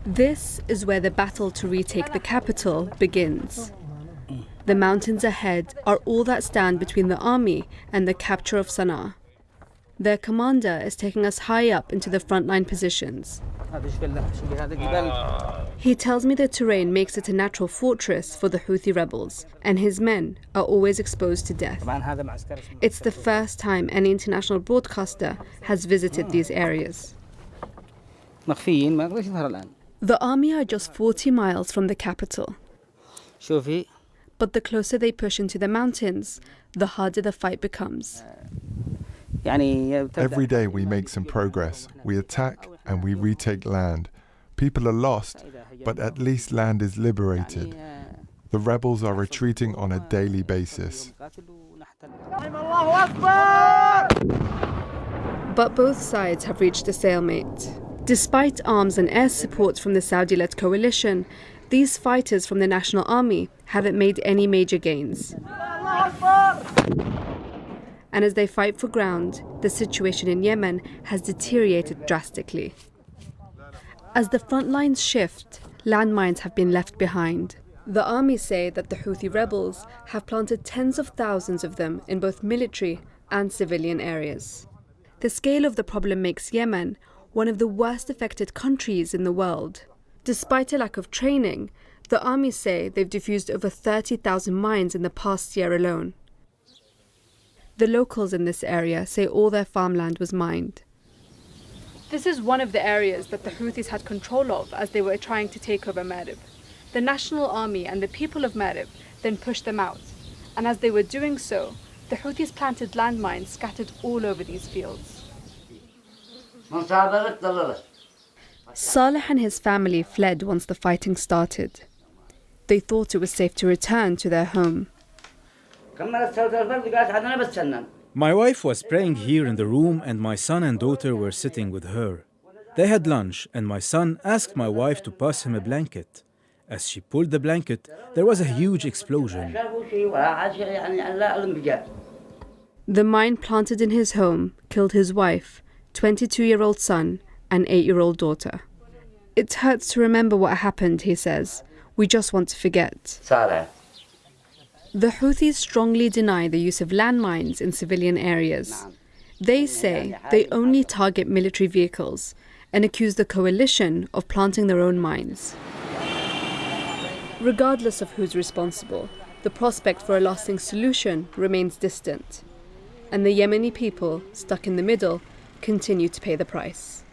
This is where the battle to retake the capital begins. The mountains ahead are all that stand between the army and the capture of Sana'a. Their commander is taking us high up into the frontline positions. He tells me the terrain makes it a natural fortress for the Houthi rebels, and his men are always exposed to death. It's the first time any international broadcaster has visited these areas. The army are just 40 miles from the capital. But the closer they push into the mountains, the harder the fight becomes. Every day we make some progress. We attack and we retake land. People are lost, but at least land is liberated. The rebels are retreating on a daily basis. But both sides have reached a stalemate. Despite arms and air support from the Saudi-led coalition, these fighters from the National Army haven't made any major gains. And as they fight for ground, the situation in Yemen has deteriorated drastically. As the front lines shift, landmines have been left behind. The army say that the Houthi rebels have planted tens of thousands of them in both military and civilian areas. The scale of the problem makes Yemen one of the worst affected countries in the world. Despite a lack of training, the army say they've defused over 30,000 mines in the past year alone. The locals in this area say all their farmland was mined. This is one of the areas that the Houthis had control of as they were trying to take over Ma'rib. The National Army and the people of Ma'rib then pushed them out, and as they were doing so, the Houthis planted landmines scattered all over these fields. Saleh and his family fled once the fighting started. They thought it was safe to return to their home. My wife was praying here in the room and my son and daughter were sitting with her. They had lunch and my son asked my wife to pass him a blanket. As she pulled the blanket, there was a huge explosion. The mine planted in his home killed his wife, 22-year-old son, and 8-year-old daughter. It hurts to remember what happened, he says. We just want to forget. The Houthis strongly deny the use of landmines in civilian areas. They say they only target military vehicles and accuse the coalition of planting their own mines. Regardless of who's responsible, the prospect for a lasting solution remains distant. And the Yemeni people, stuck in the middle, continue to pay the price.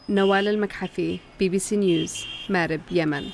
Nawal Al-Makhafi, BBC News, Ma'rib, Yemen.